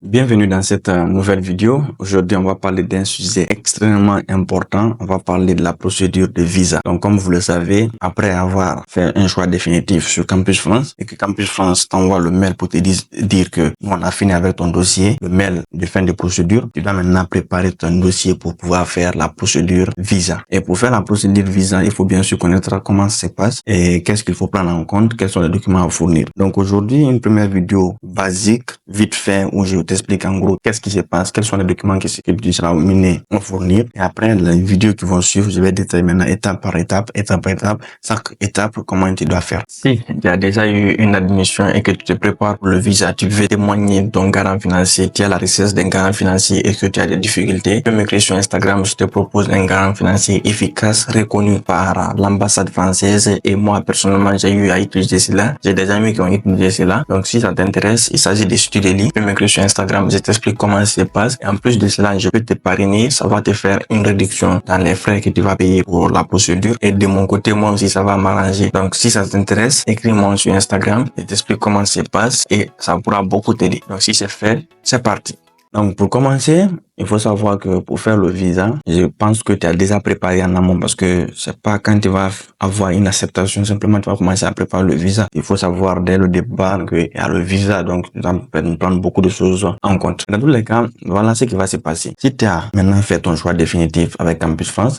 Bienvenue dans cette nouvelle vidéo. Aujourd'hui, on va parler d'un sujet extrêmement important. On va parler de la procédure de visa. Donc, comme vous le savez, après avoir fait un choix définitif sur Campus France et que Campus France t'envoie le mail pour te dire que on a fini avec ton dossier, le mail de fin de procédure, tu dois maintenant préparer ton dossier pour pouvoir faire la procédure visa. Et pour faire la procédure visa, il faut bien sûr connaître comment ça se passe et qu'est-ce qu'il faut prendre en compte, quels sont les documents à fournir. Donc, aujourd'hui, une première vidéo basique, vite fait, où je t'explique en gros qu'est-ce qui se passe, quels sont les documents que tu seras amené à fournir. Et après, les vidéos qui vont suivre, je vais détailler maintenant étape par étape, chaque étape, comment tu dois faire. Si tu as déjà eu une admission et que tu te prépares pour le visa, tu veux témoigner d'un garant financier, tu as la recherche d'un garant financier et que tu as des difficultés, tu peux m'écrire sur Instagram, je te propose un garant financier efficace, reconnu par l'ambassade française. Et moi, personnellement, j'ai eu à utiliser cela. J'ai des amis qui ont utilisé cela. Donc, si ça t'intéresse, il s'agit de studies livres. Tu peux m'écrire sur Instagram, je t'explique comment ça se passe. Et en plus de cela, je peux te parrainer. Ça va te faire une réduction dans les frais que tu vas payer pour la procédure. Et de mon côté, moi aussi, ça va m'arranger. Donc, si ça t'intéresse, écris-moi sur Instagram. Je t'explique comment ça se passe et ça pourra beaucoup t'aider. Donc, si c'est fait, c'est parti. Donc, pour commencer, il faut savoir que pour faire le visa, je pense que tu as déjà préparé en amont parce que c'est pas quand tu vas avoir une acceptation, simplement tu vas commencer à préparer le visa. Il faut savoir dès le départ qu'il y a le visa, donc tu dois prendre beaucoup de choses en compte. Dans tous les cas, voilà ce qui va se passer. Si tu as maintenant fait ton choix définitif avec Campus France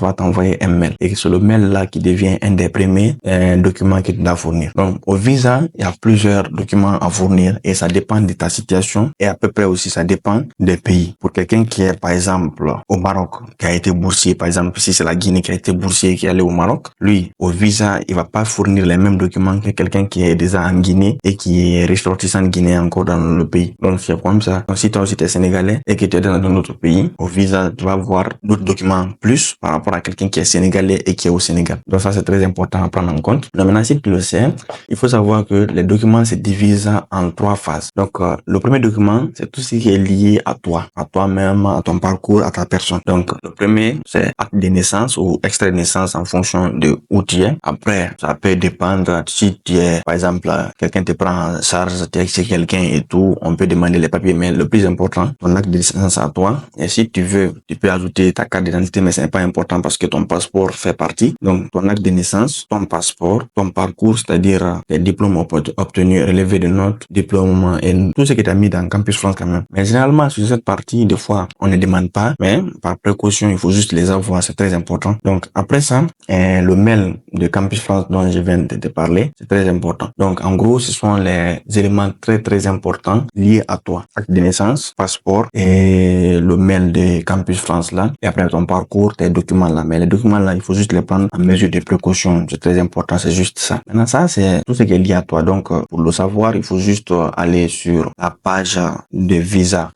va t'envoyer un mail et c'est le mail là qui devient un des premiers documents que tu dois fournir. Donc au visa, il y a plusieurs documents à fournir et ça dépend de ta situation et à peu près aussi ça dépend des pays. Pour quelqu'un qui est, par exemple, au Maroc, qui a été boursier, par exemple, si c'est la Guinée qui a été boursier, qui est allé au Maroc, lui, au visa, il va pas fournir les mêmes documents que quelqu'un qui est déjà en Guinée et qui est ressortissant de Guinée encore dans le pays. Donc, c'est comme ça. Donc, si toi aussi t'es sénégalais et que tu es dans un autre pays, au visa, tu vas avoir d'autres documents plus par rapport à quelqu'un qui est sénégalais et qui est au Sénégal. Donc, ça, c'est très important à prendre en compte. Donc, maintenant, si tu le sais, il faut savoir que les documents se divisent en 3 phases. Donc, le premier document, c'est tout ce qui est lié à toi-même, à ton parcours, à ta personne. Donc, le premier, c'est acte de naissance ou extrait de naissance en fonction de où tu es. Après, ça peut dépendre si tu es, par exemple, quelqu'un te prend en charge, tu es chez quelqu'un et tout, on peut demander les papiers, mais le plus important, ton acte de naissance à toi. Et si tu veux, tu peux ajouter ta carte d'identité, mais ce n'est pas important parce que ton passeport fait partie. Donc, ton acte de naissance, ton passeport, ton parcours, c'est-à-dire tes diplômes obtenus, relevés de notes, diplômes et tout ce que tu as mis dans Campus France quand même. Mais généralement, sur cette partie, des fois, on ne demande pas, mais par précaution, il faut juste les avoir, c'est très important. Donc, après ça, le mail de Campus France dont je viens de te parler, c'est très important. Donc, en gros, ce sont les éléments très importants liés à toi. Acte de naissance, passeport et le mail de Campus France là. Et après, ton parcours, tes documents là. Mais les documents là, il faut juste les prendre en mesure de précaution. C'est très important, c'est juste ça. Maintenant, ça, c'est tout ce qui est lié à toi. Donc, pour le savoir, il faut juste aller sur la page de Visa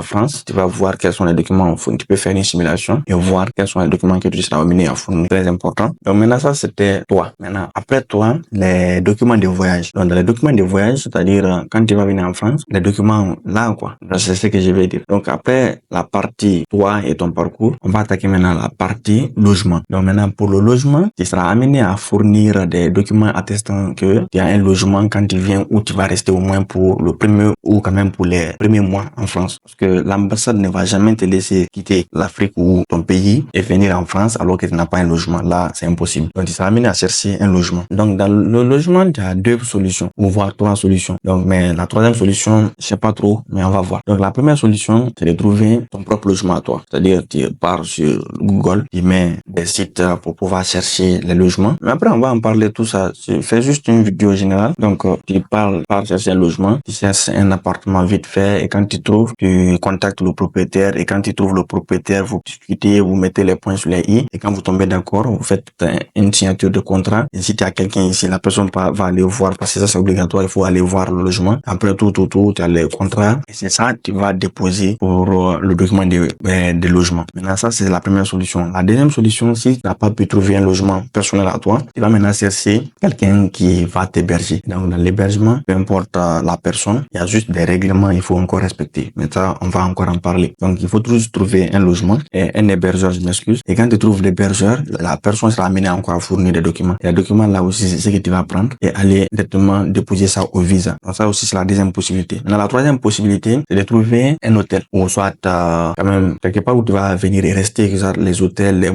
France. Tu vas voir quels sont les documents à fournir. Tu peux faire une simulation et voir quels sont les documents que tu seras amené à fournir. Très important. Donc maintenant, ça, c'était toi. Maintenant, après toi, les documents de voyage. Donc, dans les documents de voyage, c'est-à-dire quand tu vas venir en France, les documents là, quoi. C'est ce que je vais dire. Donc, après la partie toi et ton parcours, on va attaquer maintenant la partie logement. Donc, maintenant, pour le logement, tu seras amené à fournir des documents attestant que tu as un logement quand tu viens où tu vas rester au moins pour le premier ou quand même pour les premiers mois en France. Parce que l'ambassade ne va jamais te laisser quitter l'Afrique ou ton pays et venir en France alors que tu n'as pas un logement. Là, c'est impossible. Donc, tu seras amené à chercher un logement. Donc, dans le logement, tu as 2 solutions ou voire 3 solutions. Donc, mais la troisième solution, je sais pas trop, mais on va voir. Donc, la première solution, c'est de trouver ton propre logement à toi. C'est-à-dire, tu pars sur Google, tu mets des sites pour pouvoir chercher les logements. Mais après, on va en parler tout ça. Je fais juste une vidéo générale. Donc, tu pars chercher un logement, tu cherches un appartement vite fait et quand tu trouves, tu contactes le propriétaire et quand tu trouves le propriétaire, vous discutez, vous mettez les points sur les i et quand vous tombez d'accord, vous faites une signature de contrat. Et si tu as quelqu'un ici, la personne va aller voir parce que ça c'est obligatoire, il faut aller voir le logement. Après tout, tu as le contrat et c'est ça tu vas déposer pour le document de logement. Maintenant ça c'est la première solution. La deuxième solution, si tu n'as pas pu trouver un logement personnel à toi, tu vas maintenant chercher quelqu'un qui va t'héberger. Donc dans l'hébergement, peu importe la personne, il y a juste des règlements il faut encore respecter. Maintenant on va encore encore en parler. Donc, il faut toujours trouver un logement et un hébergeur, je m'excuse. Et quand tu trouves l'hébergeur, la personne sera amenée encore à fournir des documents. Et les documents là aussi, c'est ce que tu vas prendre et aller directement déposer ça au visa. Donc ça aussi, c'est la deuxième possibilité. Maintenant, la troisième possibilité, c'est de trouver un hôtel ou soit quand même quelque part où tu vas venir et rester, genre les hôtels,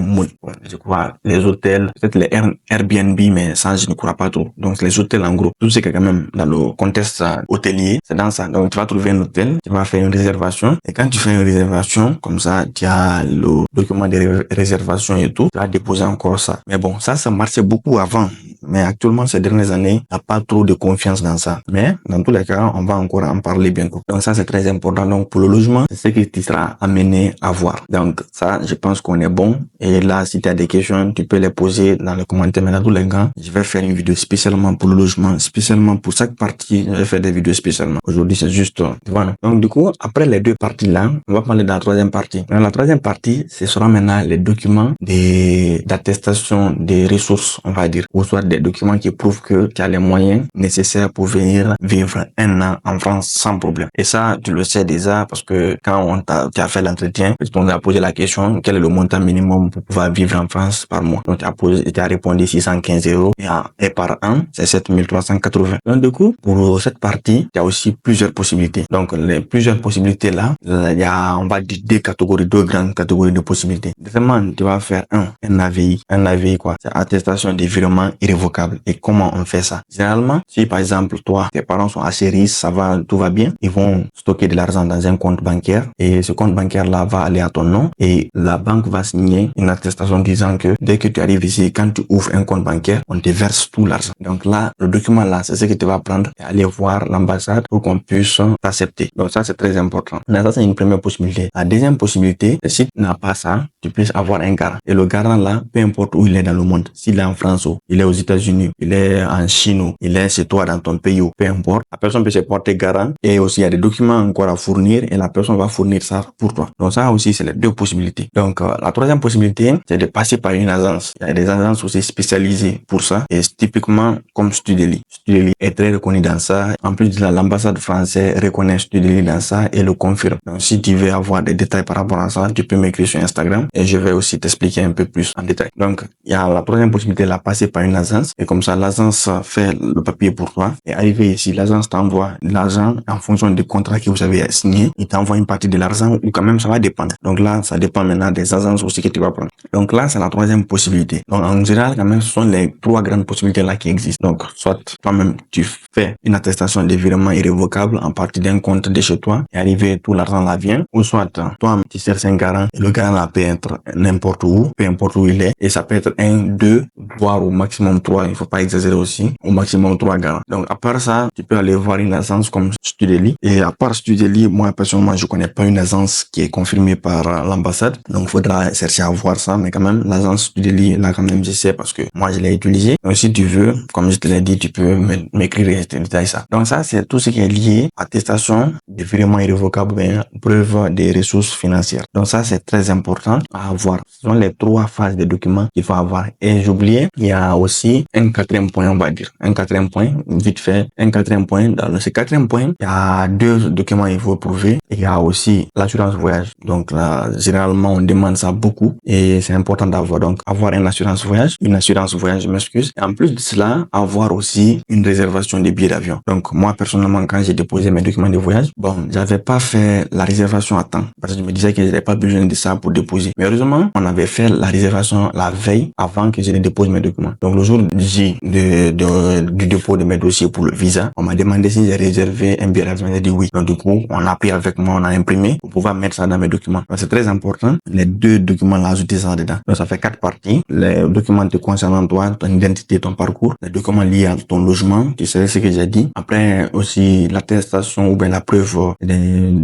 je crois, les hôtels, peut-être les Airbnb, mais ça, je ne crois pas trop. Donc les hôtels en gros, tout ce qui est quand même dans le contexte hôtelier, c'est dans ça. Donc tu vas trouver un hôtel, tu vas faire une réservation et quand tu fais une réservation, comme ça, tu as le document de réservation et tout, tu vas déposer encore ça. Mais bon, ça marchait beaucoup avant. Mais actuellement, ces dernières années, il n'y a pas trop de confiance dans ça. Mais dans tous les cas, on va encore en parler bientôt. Donc ça, c'est très important. Donc pour le logement, c'est ce que tu seras amené à voir. Donc ça, je pense qu'on est bon. Et là, si tu as des questions, tu peux les poser dans les commentaires. Mais dans tous les cas, je vais faire une vidéo spécialement pour le logement, spécialement pour chaque partie. Je vais faire des vidéos spécialement. Aujourd'hui, c'est juste, voilà. Donc du coup, après les deux parties là, on va parler de la troisième partie. Dans la troisième partie, ce sera maintenant les documents d'attestation des ressources, on va dire, ou soit des documents qui prouvent que tu as les moyens nécessaires pour venir vivre un an en France sans problème. Et ça, tu le sais déjà parce que quand tu as fait l'entretien, on t'a posé la question, quel est le montant minimum pour pouvoir vivre en France par mois? Donc, tu as répondu 615 € et par an, c'est 7380. Donc, du coup, pour cette partie, il y a aussi plusieurs possibilités. Donc, les plusieurs possibilités là, il y a, on va dire, deux grandes catégories de possibilités. Deuxièmement, tu vas faire un AVI. Un AVI, quoi? C'est attestation de virement irrévocable. Et comment on fait ça? Généralement, si par exemple, toi, tes parents sont assez riches, ça va, tout va bien, ils vont stocker de l'argent dans un compte bancaire et ce compte bancaire-là va aller à ton nom et la banque va signer une attestation disant que dès que tu arrives ici, quand tu ouvres un compte bancaire, on te verse tout l'argent. Donc là, le document là, c'est ce que tu vas prendre et aller voir l'ambassade pour qu'on puisse t'accepter. Donc ça, c'est très important. Là, ça, c'est une première possibilité. La deuxième possibilité, c'est si tu n'as pas ça, tu puisses avoir un garant. Et le garant là, peu importe où il est dans le monde, s'il est en France ou il est aux États-Unis, il est en Chine ou il est chez toi dans ton pays ou peu importe, la personne peut se porter garant et aussi il y a des documents encore à fournir et la personne va fournir ça pour toi. Donc ça aussi, c'est les deux possibilités. Donc la troisième possibilité, c'est de passer par une agence. Il y a des agences aussi spécialisées pour ça et typiquement comme Studeli. Studeli est très reconnu dans ça. En plus de ça, l'ambassade française reconnaît Studeli dans ça et le confirme. Donc si tu veux avoir des détails par rapport à ça, tu peux m'écrire sur Instagram et je vais aussi t'expliquer un peu plus en détail. Donc il y a la troisième possibilité, là, passer par une agence et comme ça l'agence fait le papier pour toi et arrivé ici, l'agence t'envoie l'argent en fonction du contrat que vous avez signé. Il t'envoie une partie de l'argent ou quand même ça va dépendre. Donc là, ça dépend maintenant des agences aussi que tu vas prendre. Donc là, c'est la troisième possibilité. Donc en général, quand même, ce sont les trois grandes possibilités là qui existent. Donc soit toi-même, tu fais une attestation de virement irrévocable en partie d'un compte de chez toi et arrivé, tout l'argent là vient, ou soit toi, tu cherches un garant et le garant là peut être n'importe où, peu importe où il est et ça peut être un, deux, voire au maximum trois. Il faut pas exagérer aussi. Au maximum trois garants. Donc à part ça, tu peux aller voir une agence comme Studeli. Et à part Studeli, moi personnellement, je connais pas une agence qui est confirmée par l'ambassade. Donc faudra chercher à voir ça. Mais quand même, l'agence Studeli, là quand même, je sais parce que moi je l'ai utilisé. Donc si tu veux, comme je te l'ai dit, tu peux m'écrire et je te détaille ça. Donc ça, c'est tout ce qui est lié à attestation de virement irrévocable, bien, preuve des ressources financières. Donc ça, c'est très important à avoir. Ce sont les trois phases des documents qu'il faut avoir. Et j'oubliais, il y a aussi un quatrième point, on va dire. Un quatrième point, vite fait, un quatrième point. Dans ce quatrième point, il y a deux documents qu'il faut prouver. Il y a aussi l'assurance voyage. Donc là, généralement, on demande ça beaucoup et c'est important d'avoir. Donc, avoir une assurance voyage, je m'excuse. Et en plus de cela, avoir aussi une réservation des billets d'avion. Donc, moi, personnellement, quand j'ai déposé mes documents de voyage, bon, j'avais pas fait la réservation à temps parce que je me disais que j'avais pas besoin de ça pour déposer. Mais heureusement, on avait fait la réservation la veille avant que je ne dépose mes documents. Donc, le jour J du dépôt de mes dossiers pour le visa, on m'a demandé si j'ai réservé un billet d'avion. J'ai dit oui. Donc, du coup, on a pris avec moi, on a imprimé pour pouvoir mettre ça dans mes documents. Donc, c'est très important. Les deux documents là, ajouter ça dedans. Donc, ça fait 4 parties. Les documents te concernant toi, ton identité, ton parcours. Les documents liés à ton logement, tu sais ce que j'ai dit. Après, aussi, l'attestation ou bien la preuve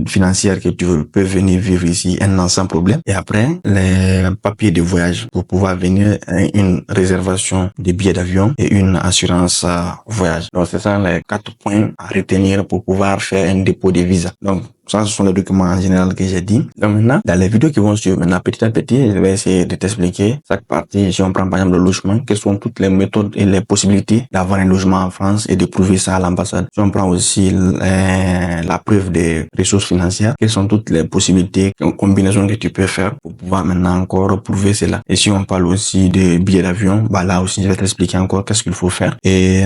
financière que tu peux venir vivre ici un an sans problème. Et après, les papiers de voyage pour pouvoir venir, une réservation de billets d'avion et une assurance voyage. Donc, c'est ça les 4 points à retenir pour pouvoir faire un dépôt de visa. Donc, Ça, ce sont les documents en général que j'ai dit. Donc maintenant, dans les vidéos qui vont suivre, maintenant, petit à petit, je vais essayer de t'expliquer chaque partie. Si on prend par exemple le logement, quelles sont toutes les méthodes et les possibilités d'avoir un logement en France et de prouver ça à l'ambassade. Si on prend aussi la preuve des ressources financières, quelles sont toutes les possibilités, combinaisons que tu peux faire pour pouvoir maintenant encore prouver cela. Et si on parle aussi de billets d'avion, bah là aussi, je vais t'expliquer encore qu'est-ce qu'il faut faire. Et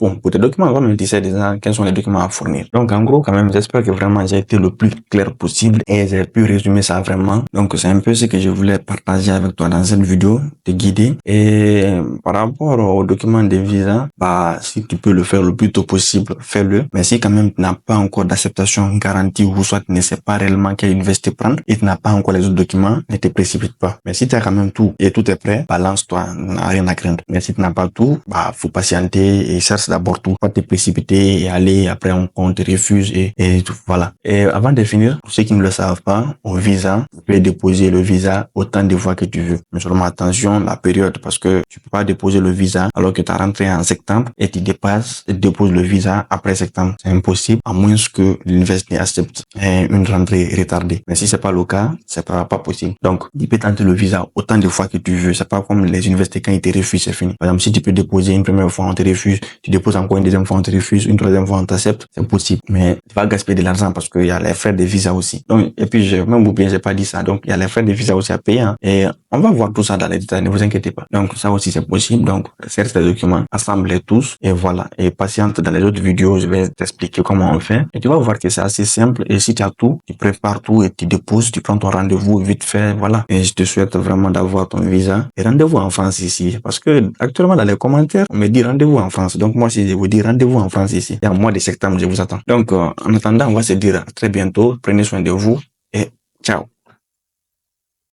bon, pour tes documents, comme je disais déjà, quels sont les documents à fournir. Donc en gros, quand même, j'espère que vraiment j'ai été le plus clair possible et j'ai pu résumer ça vraiment. Donc c'est un peu ce que je voulais partager avec toi dans cette vidéo, te guider. Et par rapport aux documents de visa, bah si tu peux le faire le plus tôt possible, fais-le. Mais si quand même tu n'as pas encore d'acceptation garantie ou soit tu ne sais pas réellement quelle université prendre et tu n'as pas encore les autres documents, ne te précipite pas. Mais si tu as quand même tout et tout est prêt, balance-toi, rien à craindre. Mais si tu n'as pas tout, bah faut patienter et cherche d'abord tout. Pas te précipiter et aller après on te refuse et tout. Voilà. Et avant de finir, pour ceux qui ne le savent pas, au visa, tu peux déposer le visa autant de fois que tu veux. Mais seulement attention, la période, parce que tu peux pas déposer le visa alors que tu as rentré en septembre et tu déposes le visa après septembre. C'est impossible, à moins que l'université accepte une rentrée retardée. Mais si c'est pas le cas, c'est pas possible. Donc, tu peux tenter le visa autant de fois que tu veux. C'est pas comme les universités quand ils te refusent, c'est fini. Par exemple, si tu peux déposer une première fois, on te refuse, tu déposes encore une deuxième fois, on te refuse, une troisième fois, on t'accepte, c'est possible. Mais tu vas gaspiller de l'argent parce qu'il y a les frais de visa aussi. Donc, et puis, même oublié, j'ai pas dit ça. Donc, il y a les frais de visa aussi à payer, hein. Et on va voir tout ça dans les détails, ne vous inquiétez pas. Donc, ça aussi, c'est possible. Donc, cherche les documents, assemble-les tous, et voilà. Et patiente dans les autres vidéos, je vais t'expliquer comment on fait. Et tu vas voir que c'est assez simple. Et si tu as tout, tu prépares tout et tu déposes, tu prends ton rendez-vous vite fait, voilà. Et je te souhaite vraiment d'avoir ton visa. Et rendez-vous en France ici. Parce que, actuellement, dans les commentaires, on me dit rendez-vous en France. Donc, moi, si je vous dis rendez-vous en France ici, et en mois de septembre, je vous attends. Donc, en attendant, on va se dire à très bientôt. Prenez soin de vous et ciao.